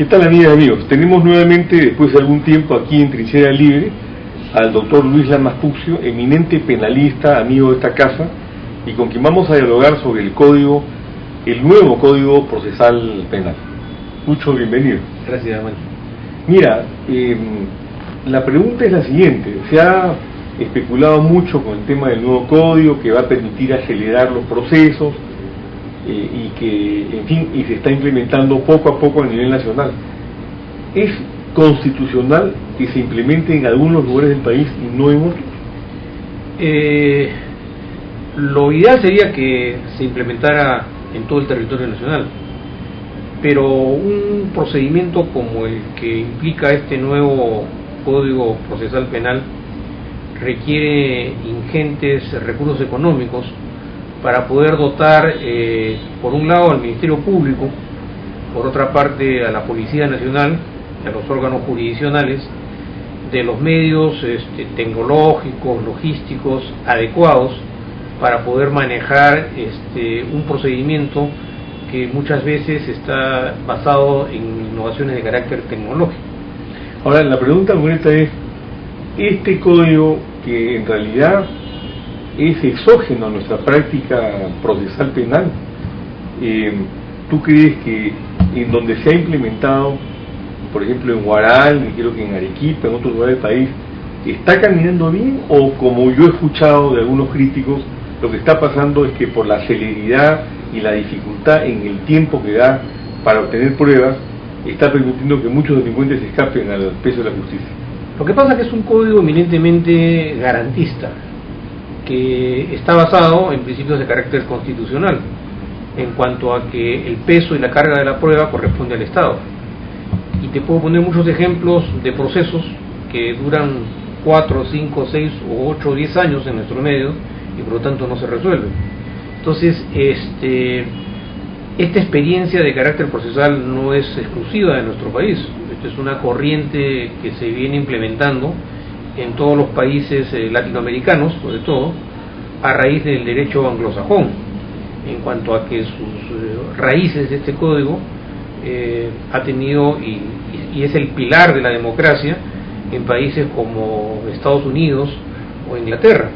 ¿Qué tal, amigas y amigos? Tenemos nuevamente, después de algún tiempo aquí en Trinchera Libre, al doctor Luis Lamas Puccio, eminente penalista, amigo de esta casa, y con quien vamos a dialogar sobre el nuevo Código Procesal Penal. Lucho, bienvenido. Gracias, Amal. Mira, la pregunta es la siguiente. Se ha especulado mucho con el tema del nuevo código, que va a permitir acelerar los procesos, y que, en fin, y se está implementando poco a poco a nivel nacional. ¿Es constitucional que se implemente en algunos lugares del país y no en otros? Lo ideal sería que se implementara en todo el territorio nacional, pero un procedimiento como el que implica este nuevo Código Procesal Penal requiere ingentes recursos económicos para poder dotar, por un lado, al Ministerio Público, por otra parte, a la Policía Nacional, a los órganos jurisdiccionales, de los medios tecnológicos, logísticos adecuados para poder manejar un procedimiento que muchas veces está basado en innovaciones de carácter tecnológico. Ahora, la pregunta concreta es, este código, que en realidad es exógeno a nuestra práctica procesal penal, ¿tú crees que en donde se ha implementado, por ejemplo en Huaral, y creo que en Arequipa, en otros lugares del país, está caminando bien, o como yo he escuchado de algunos críticos, lo que está pasando es que por la celeridad y la dificultad en el tiempo que da para obtener pruebas, está permitiendo que muchos delincuentes escapen al peso de la justicia? Lo que pasa es que es un código eminentemente garantista, que está basado en principios de carácter constitucional, en cuanto a que el peso y la carga de la prueba corresponde al Estado. Y te puedo poner muchos ejemplos de procesos que duran 4, 5, 6 o 8 o 10 años en nuestro medio y por lo tanto no se resuelven. Entonces, esta experiencia de carácter procesal no es exclusiva de nuestro país. Esta es una corriente que se viene implementando en todos los países latinoamericanos, sobre todo, a raíz del derecho anglosajón, en cuanto a que sus raíces de este código ha tenido y es el pilar de la democracia en países como Estados Unidos o Inglaterra.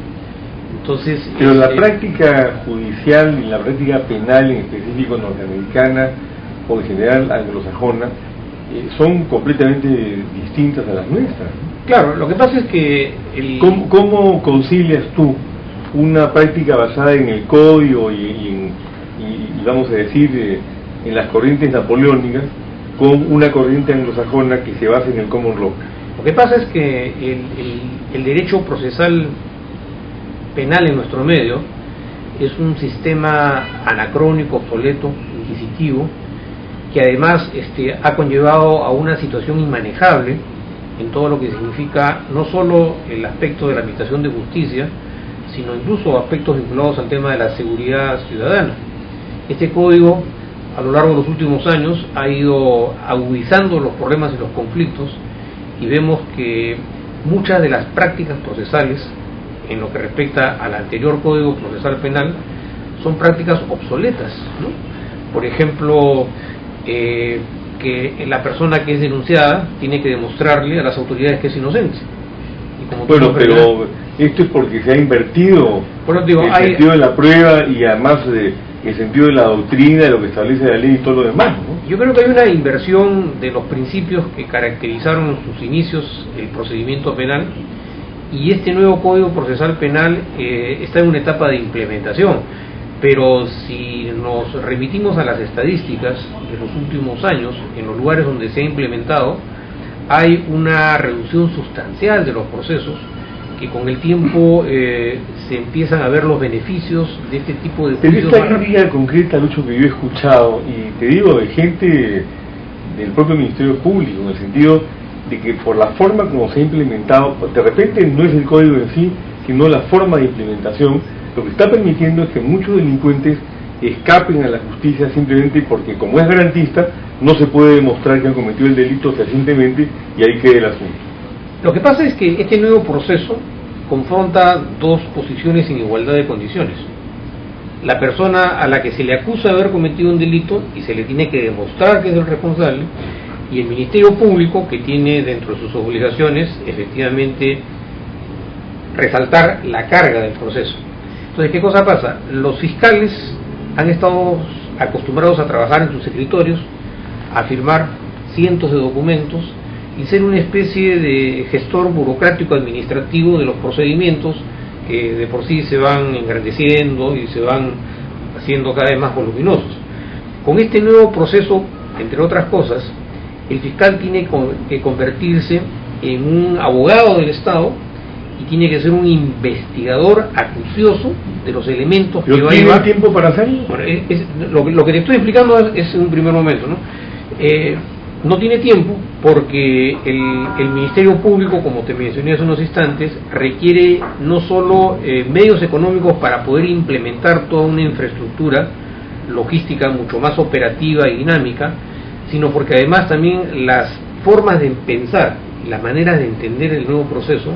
Entonces, pero la práctica judicial y la práctica penal, en específico norteamericana o en general anglosajona, son completamente distintas a las nuestras. Claro, lo que pasa es que ¿Cómo concilias tú una práctica basada en el código y vamos a decir en las corrientes napoleónicas con una corriente anglosajona que se basa en el common law? Lo que pasa es que el derecho procesal penal en nuestro medio es un sistema anacrónico, obsoleto, inquisitivo, que además ha conllevado a una situación inmanejable en todo lo que significa no solo el aspecto de la administración de justicia, sino incluso aspectos vinculados al tema de la seguridad ciudadana. Este código, a lo largo de los últimos años, ha ido agudizando los problemas y los conflictos, y vemos que muchas de las prácticas procesales, en lo que respecta al anterior Código Procesal Penal, son prácticas obsoletas, ¿no? Por ejemplo, que la persona que es denunciada tiene que demostrarle a las autoridades que es inocente. Y como bueno, pero esto es porque se ha invertido el sentido de la prueba y además el sentido de la doctrina, de lo que establece la ley y todo lo demás, ¿no? Yo creo que hay una inversión de los principios que caracterizaron en sus inicios el procedimiento penal, y este nuevo Código Procesal Penal está en una etapa de implementación. Pero si nos remitimos a las estadísticas de los últimos años, en los lugares donde se ha implementado, hay una reducción sustancial de los procesos, que con el tiempo se empiezan a ver los beneficios de este tipo de juicios. Pero esta crítica concreta, Lucho, que yo he escuchado, y te digo, de gente del propio Ministerio Público, en el sentido de que por la forma como se ha implementado, de repente no es el código en sí, sino la forma de implementación, lo que está permitiendo es que muchos delincuentes escapen a la justicia simplemente porque, como es garantista, no se puede demostrar que han cometido el delito fehacientemente, y ahí queda el asunto. Lo que pasa es que este nuevo proceso confronta dos posiciones en igualdad de condiciones. La persona a la que se le acusa de haber cometido un delito y se le tiene que demostrar que es el responsable, y el Ministerio Público, que tiene dentro de sus obligaciones efectivamente resaltar la carga del proceso. Entonces, ¿qué cosa pasa? Los fiscales han estado acostumbrados a trabajar en sus escritorios, a firmar cientos de documentos y ser una especie de gestor burocrático administrativo de los procedimientos que de por sí se van engrandeciendo y se van haciendo cada vez más voluminosos. Con este nuevo proceso, entre otras cosas, el fiscal tiene que convertirse en un abogado del Estado y tiene que ser un investigador acucioso de los elementos que va a llevar. ¿Tiene tiempo para hacerlo? Bueno, lo que te estoy explicando es en un primer momento, ¿no? No tiene tiempo porque el Ministerio Público, como te mencioné hace unos instantes, requiere no solo medios económicos para poder implementar toda una infraestructura logística mucho más operativa y dinámica, sino porque además también las formas de pensar, las maneras de entender el nuevo proceso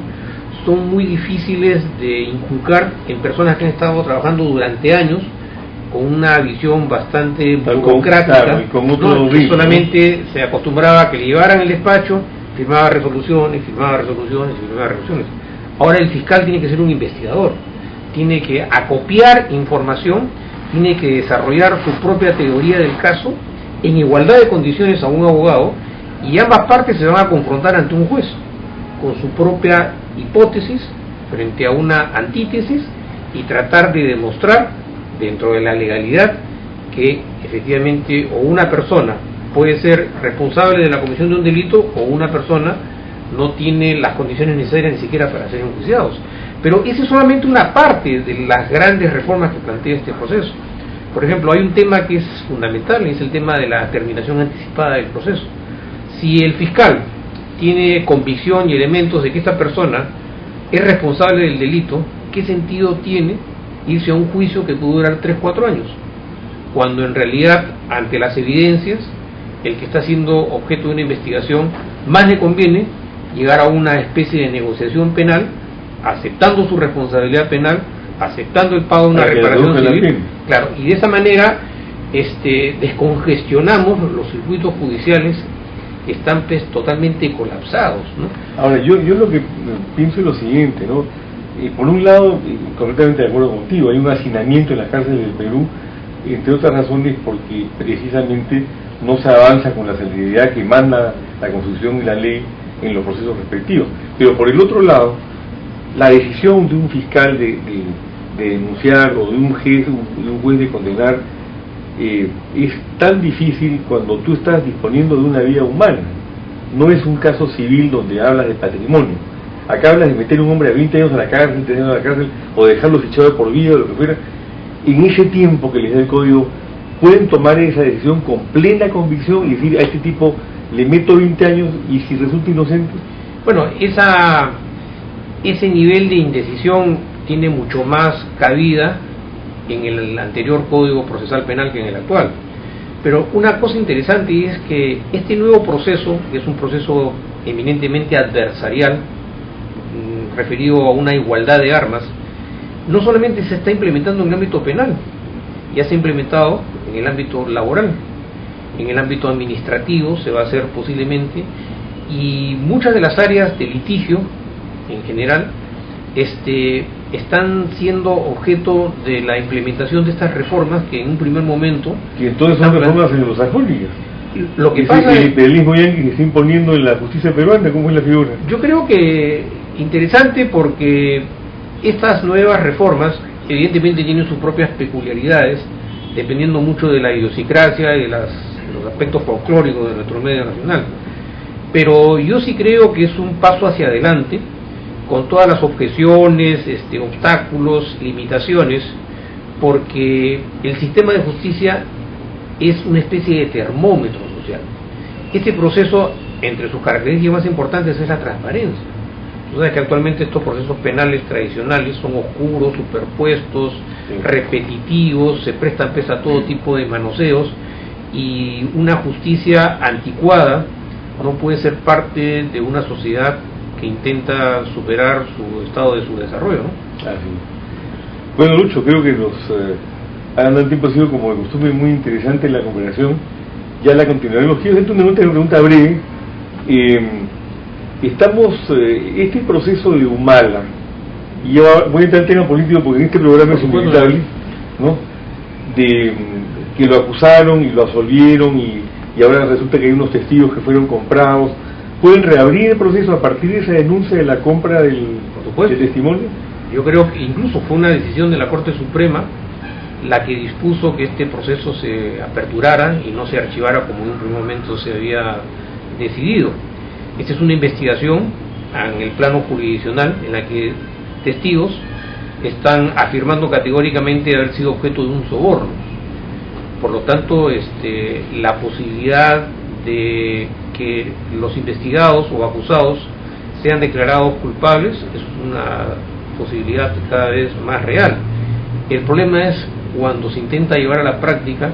son muy difíciles de inculcar en personas que han estado trabajando durante años con una visión bastante burocrática, claro, ¿no? Que solamente se acostumbraba a que le llevaran el despacho, firmaba resoluciones. Ahora el fiscal tiene que ser un investigador, tiene que acopiar información, tiene que desarrollar su propia teoría del caso en igualdad de condiciones a un abogado, y ambas partes se van a confrontar ante un juez con su propia hipótesis frente a una antítesis y tratar de demostrar dentro de la legalidad que efectivamente o una persona puede ser responsable de la comisión de un delito o una persona no tiene las condiciones necesarias ni siquiera para ser enjuiciados. Pero esa es solamente una parte de las grandes reformas que plantea este proceso. Por ejemplo, hay un tema que es fundamental, y es el tema de la terminación anticipada del proceso. Si el fiscal tiene convicción y elementos de que esta persona es responsable del delito, ¿qué sentido tiene irse a un juicio que puede durar 3-4 años? Cuando en realidad, ante las evidencias, el que está siendo objeto de una investigación, más le conviene llegar a una especie de negociación penal, aceptando su responsabilidad penal, aceptando el pago de una reparación civil, claro, y de esa manera descongestionamos los circuitos judiciales que están totalmente colapsados, ¿no? Ahora, yo lo que pienso es lo siguiente, ¿no? Por un lado, y completamente de acuerdo contigo, hay un hacinamiento en las cárceles del Perú, entre otras razones porque precisamente no se avanza con la celeridad que manda la Constitución y la ley en los procesos respectivos. Pero por el otro lado, la decisión de un fiscal de denunciar o de un juez de condenar es tan difícil cuando tú estás disponiendo de una vida humana. No es un caso civil donde hablas de patrimonio. Acá hablas de meter a un hombre a 20 años a la cárcel, 30 años a la cárcel, o dejarlo fichado de por vida o lo que fuera. En ese tiempo que les da el código, pueden tomar esa decisión con plena convicción y decir: a este tipo le meto 20 años y si resulta inocente. Bueno, ese nivel de indecisión tiene mucho más cabida en el anterior Código Procesal Penal que en el actual. Pero una cosa interesante es que este nuevo proceso, que es un proceso eminentemente adversarial, referido a una igualdad de armas, no solamente se está implementando en el ámbito penal, ya se ha implementado en el ámbito laboral, en el ámbito administrativo se va a hacer posiblemente, y muchas de las áreas de litigio en general están siendo objeto de la implementación de estas reformas que en un primer momento... Y entonces son reformas anglosajónicas. Lo que pasa el imperialismo yanqui se está imponiendo en la justicia peruana, ¿cómo es la figura? Yo creo que interesante porque estas nuevas reformas evidentemente tienen sus propias peculiaridades, dependiendo mucho de la idiosincrasia y de los aspectos folclóricos de nuestro medio nacional. Pero yo sí creo que es un paso hacia adelante, con todas las objeciones, obstáculos, limitaciones, porque el sistema de justicia es una especie de termómetro social. Este proceso, entre sus características más importantes, es la transparencia. Tú sabes que actualmente estos procesos penales tradicionales son oscuros, superpuestos, repetitivos, se prestan a todo tipo de manoseos, y una justicia anticuada no puede ser parte de una sociedad que intenta superar su estado de subdesarrollo, ¿no? Así. Bueno, Lucho, creo que hablando del tiempo ha sido como de costumbre muy interesante la conversación, ya la continuaremos. Quiero hacerte una pregunta breve. Este proceso de Humala, y yo voy a entrar en tema político porque en este programa es inevitable, ¿no? De que lo acusaron y lo absolvieron y ahora resulta que hay unos testigos que fueron comprados. ¿Pueden reabrir el proceso a partir de esa denuncia de la compra del testimonio? Yo creo que incluso fue una decisión de la Corte Suprema la que dispuso que este proceso se aperturara y no se archivara como en un primer momento se había decidido. Esta es una investigación en el plano jurisdiccional en la que testigos están afirmando categóricamente haber sido objeto de un soborno. Por lo tanto, la posibilidad de que los investigados o acusados sean declarados culpables es una posibilidad cada vez más real. El problema es cuando se intenta llevar a la práctica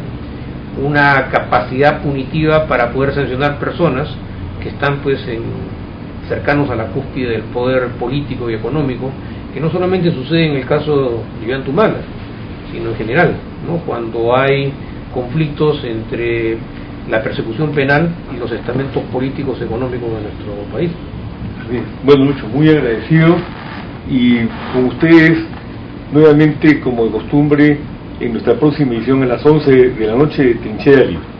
una capacidad punitiva para poder sancionar personas que están cercanos a la cúspide del poder político y económico, que no solamente sucede en el caso de Ollanta, sino en general, ¿no? Cuando hay conflictos entre la persecución penal y los estamentos políticos económicos de nuestro país. Bien. Bueno, Lucho, muy agradecido, y con ustedes nuevamente, como de costumbre, en nuestra próxima edición a las 11 de la noche de Trinchera Libre.